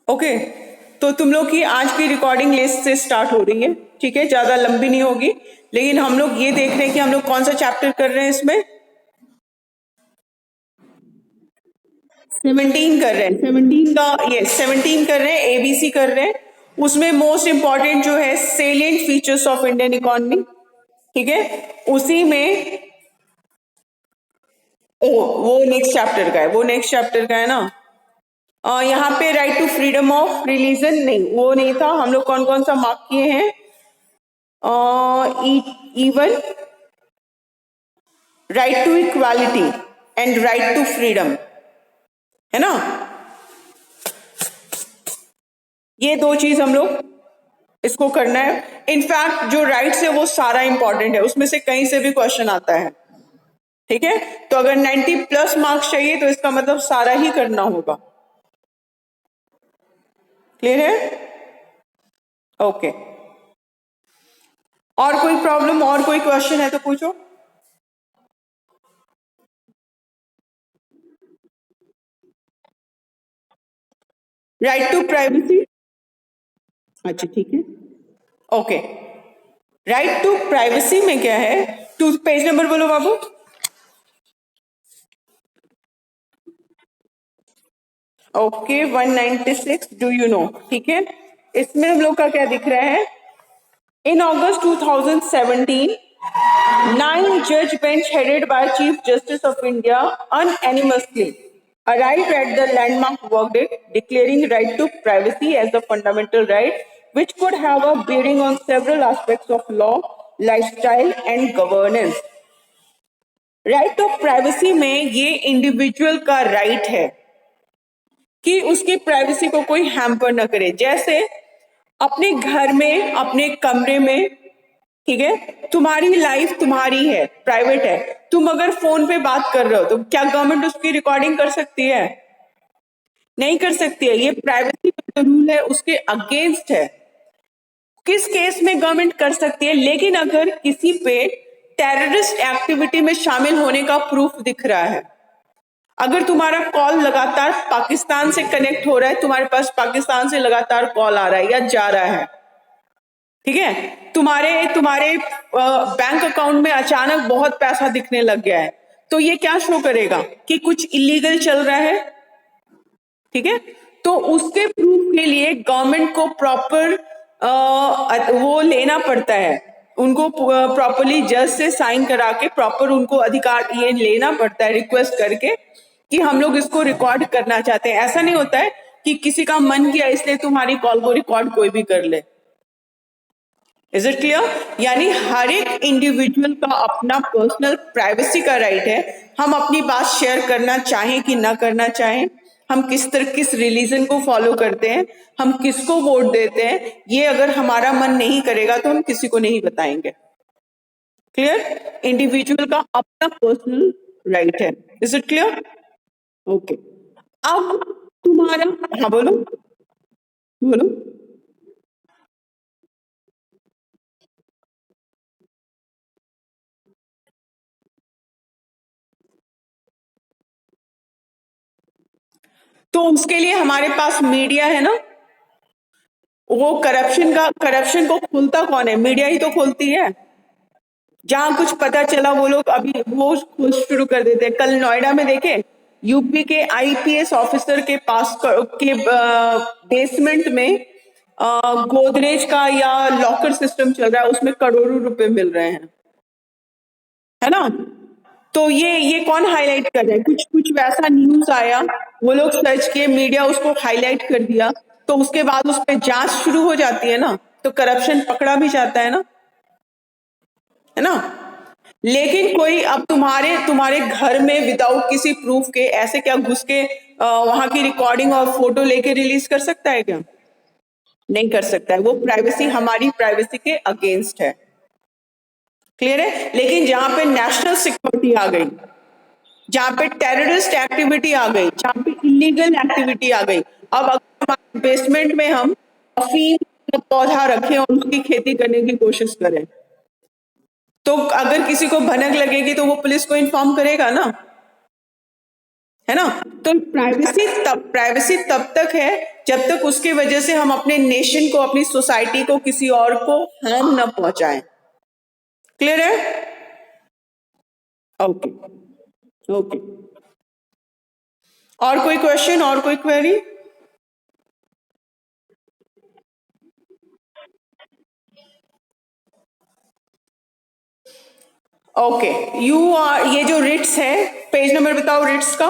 Okay, तो तुम लोग की आज की रिकॉर्डिंग लिस्ट से स्टार्ट हो रही है, ठीक है, ज्यादा लंबी नहीं होगी, लेकिन हम लोग ये देख रहे हैं कि हम लोग कौन सा चैप्टर कर रहे हैं इसमें। 17 कर रहे हैं, 17 का, ये 17 कर रहे हैं, एबीसी कर रहे हैं। उसमें मोस्ट इंपॉर्टेंट जो है salient features of Indian economy, ठीक है, उसी में ओ वो नेक्स्ट चैप्टर का है, वो नेक्स्ट चैप्टर का है ना। यहाँ पे right to freedom of religion नहीं, वो नहीं था। हम लोग कौन कौन सा मार्क किए हैं? Even right to equality and right to freedom, है ना। ये दो चीज हम लोग इसको करना है। इनफैक्ट जो राइट्स है वो सारा इंपॉर्टेंट है, उसमें से कहीं से भी क्वेश्चन आता है, ठीक है। तो अगर 90 प्लस मार्क्स चाहिए तो इसका मतलब सारा ही करना होगा। क्लियर है? ओके, और कोई प्रॉब्लम और कोई क्वेश्चन है तो पूछो। राइट टू प्राइवेसी, अच्छा ठीक है, ओके। राइट टू प्राइवेसी में क्या है? टू पेज नंबर बोलो बाबू। ओके, 196, डू यू नो, ठीक है। इसमें हम लोग का क्या दिख रहा है? इन August 2017, 9-judge bench headed by Chief Justice of India unanimously arrived at the landmark verdict declaring right to privacy as a fundamental right, which could have a bearing on several aspects of law, lifestyle, and governance. Right of privacy में ये individual का right है कि उसकी privacy को कोई hamper न करे। जैसे अपने घर में, अपने कमरे में, ठीक है, तुम्हारी लाइफ तुम्हारी है, प्राइवेट है। तुम अगर फोन पे बात कर रहे हो तो क्या गवर्नमेंट उसकी रिकॉर्डिंग कर सकती है? नहीं कर सकती है। ये प्राइवेसी का रूल है, उसके अगेंस्ट है। किस केस में गवर्नमेंट कर सकती है? लेकिन अगर किसी पे टेररिस्ट एक्टिविटी में शामिल होने का प्रूफ दिख रहा है, अगर तुम्हारा कॉल लगातार पाकिस्तान से कनेक्ट हो रहा है, तुम्हारे पास पाकिस्तान से लगातार कॉल आ रहा है या जा रहा है, ठीक है, तुम्हारे तुम्हारे बैंक अकाउंट में अचानक बहुत पैसा दिखने लग गया है, तो ये क्या शो करेगा कि कुछ इलीगल चल रहा है, ठीक है। तो उसके प्रूफ के लिए गवर्नमेंट को प्रॉपर वो लेना पड़ता है, उनको प्रॉपरली जज से साइन करा के प्रॉपर उनको अधिकार ये लेना पड़ता है, रिक्वेस्ट करके कि हम लोग इसको रिकॉर्ड करना चाहते हैं। ऐसा नहीं होता है कि किसी का मन किया इसलिए तुम्हारी कॉल को रिकॉर्ड कोई भी कर ले। Is it clear? यानी हर एक इंडिविजुअल का अपना पर्सनल प्राइवेसी का राइट है। हम अपनी बात शेयर करना चाहें कि ना करना चाहें, हम किस रिलीजन को फॉलो करते हैं, हम किसको वोट देते हैं, ये अगर हमारा मन नहीं करेगा तो हम किसी को नहीं बताएंगे। क्लियर? इंडिविजुअल का अपना पर्सनल राइट है। Is it clear? ओके, अब तुम्हारा, हाँ बोलो बोलो। तो उसके लिए हमारे पास मीडिया है ना, वो करप्शन को खोलता कौन है? मीडिया ही तो खोलती है। जहां कुछ पता चला वो लोग अभी वो खोज शुरू कर देते हैं। कल नोएडा में देखे, यूपी के आईपीएस ऑफिसर के पास के बेसमेंट में गोदरेज का या लॉकर सिस्टम चल रहा है, उसमें करोड़ों रुपए मिल रहे हैं, है ना। तो ये कौन हाईलाइट कर रहा है? कुछ कुछ वैसा न्यूज आया, वो लोग सर्च किए, मीडिया उसको हाईलाइट कर दिया, तो उसके बाद उस पर जांच शुरू हो जाती है ना, तो करप्शन पकड़ा भी जाता है ना। लेकिन कोई अब तुम्हारे तुम्हारे घर में विदाउट किसी प्रूफ के ऐसे क्या घुस के वहां की रिकॉर्डिंग और फोटो लेके रिलीज कर सकता है क्या? नहीं कर सकता है। वो प्राइवेसी हमारी प्राइवेसी के अगेंस्ट है। क्लियर है? लेकिन जहां पे नेशनल सिक्योरिटी आ गई, जहां पे टेररिस्ट एक्टिविटी आ गई, जहां पे इलीगल एक्टिविटी आ गई, अब अगर हमारे बेसमेंट में हम अफीम का पौधा रखें और उसकी खेती करने की कोशिश करें, तो अगर किसी को भनक लगेगी तो वो पुलिस को इन्फॉर्म करेगा ना, है ना। तो प्राइवेसी तब तक है जब तक उसके वजह से हम अपने नेशन को, अपनी सोसाइटी को, किसी और को हार्म न पहुंचाएं। क्लियर है? Okay okay. और कोई क्वेश्चन, और कोई क्वेरी? ओके, यू आर, ये जो रिट्स है, पेज नंबर बताओ रिट्स का।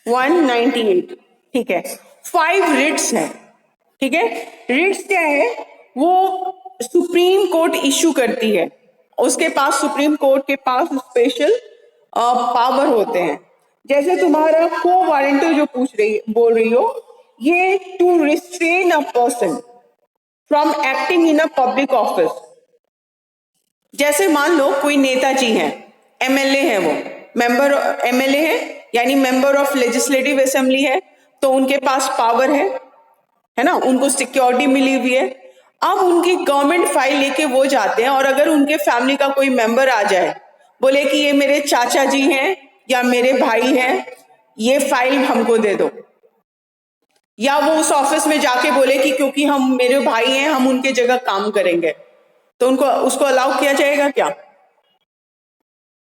198। ठीक है, 5 रिट्स हैं। ठीक है, रिट्स क्या है? वो सुप्रीम कोर्ट इशू करती है, उसके पास, सुप्रीम कोर्ट के पास स्पेशल पावर होते हैं। जैसे तुम्हारा को वारंटर जो बोल रही हो, ये to restrain a person from acting in a public office. जैसे मान लो कोई नेताजी हैं, एमएलए है, वो मेंबर एमएलए है, यानी मेंबर ऑफ लेजिस्लेटिव असेंबली है, तो उनके पास पावर है ना, उनको सिक्योरिटी मिली हुई है। अब उनकी गवर्नमेंट फाइल लेके वो जाते हैं, और अगर उनके फैमिली का कोई मेंबर आ जाए, बोले कि ये मेरे चाचा जी हैं या मेरे भाई हैं, ये फाइल हमको दे दो, या वो उस ऑफिस में जाके बोले कि क्योंकि हम मेरे भाई हैं, हम उनके जगह काम करेंगे, तो उनको, उसको अलाउ किया जाएगा क्या?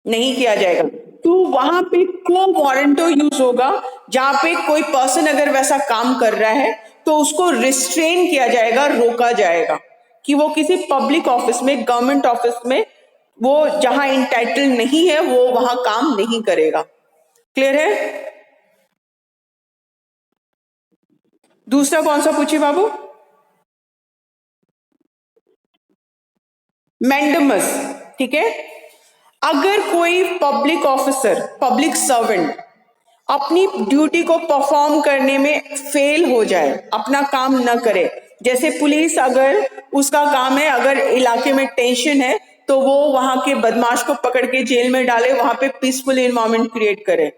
नहीं किया जाएगा। तो वहां पे को वारंटो यूज होगा, जहां पे कोई पर्सन अगर वैसा काम कर रहा है तो उसको रिस्ट्रेन किया जाएगा, रोका जाएगा कि वो किसी पब्लिक ऑफिस में, गवर्नमेंट ऑफिस में, वो जहां इंटाइटल नहीं है वो वहां काम नहीं करेगा। क्लियर है? दूसरा कौन सा पूछिए बाबू? मैंडमस। ठीक है, अगर कोई पब्लिक ऑफिसर, पब्लिक सर्वेंट अपनी ड्यूटी को परफॉर्म करने में फेल हो जाए, अपना काम न करे, जैसे पुलिस, अगर उसका काम है, अगर इलाके में टेंशन है तो वो वहां के बदमाश को पकड़ के जेल में डाले, वहां पे पीसफुल इन्वायरमेंट क्रिएट करे,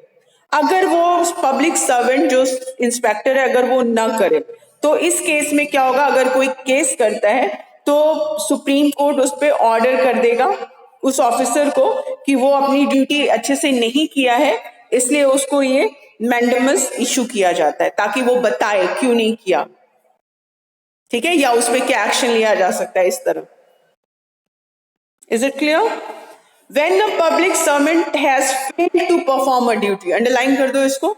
अगर वो पब्लिक सर्वेंट जो इंस्पेक्टर है अगर वो ना करे, तो इस केस में क्या होगा? अगर कोई केस करता है तो सुप्रीम कोर्ट उस पर ऑर्डर कर देगा उस ऑफिसर को कि वो अपनी ड्यूटी अच्छे से नहीं किया है, इसलिए उसको ये मैंडेमस इशू किया जाता है, ताकि वो बताए क्यों नहीं किया। ठीक है, या उस पर क्या एक्शन लिया जा सकता है, इस तरह। Is it clear? When a public servant has failed to perform a duty, underline कर दो इसको,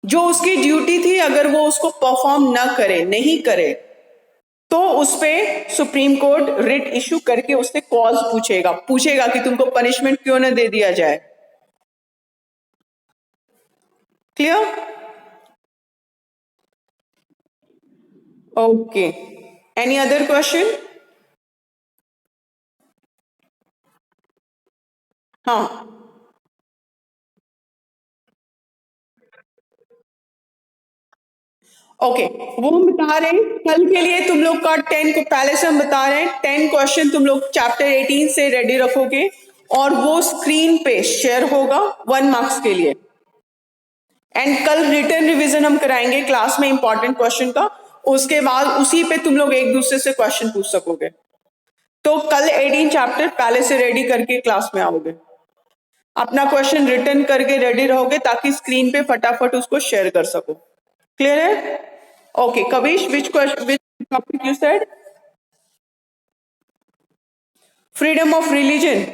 जो उसकी ड्यूटी थी अगर वो उसको परफॉर्म ना करे, नहीं करे, तो उस पे सुप्रीम कोर्ट रिट इशू करके उससे कॉज पूछेगा, पूछेगा कि तुमको पनिशमेंट क्यों ना दे दिया जाए। Clear? Okay, any other question? हाँ, ओके, वो हम बता रहे हैं कल के लिए तुम लोग का 10 को पहले से हम बता रहे हैं, 10 क्वेश्चन तुम लोग चैप्टर 18 से रेडी रखोगे, और वो स्क्रीन पे शेयर होगा 1 मार्क्स के लिए। एंड कल रिटर्न रिवीजन हम कराएंगे क्लास में इंपॉर्टेंट क्वेश्चन का, उसके बाद उसी पे तुम लोग एक दूसरे से क्वेश्चन पूछ सकोगे। तो कल 18 चैप्टर पहले से रेडी करके क्लास में आओगे, अपना क्वेश्चन रिटर्न करके रेडी रहोगे ताकि स्क्रीन पे फटाफट उसको शेयर कर सको। क्लियर है? Okay, Kavish, which question, which topic you said? Freedom of religion.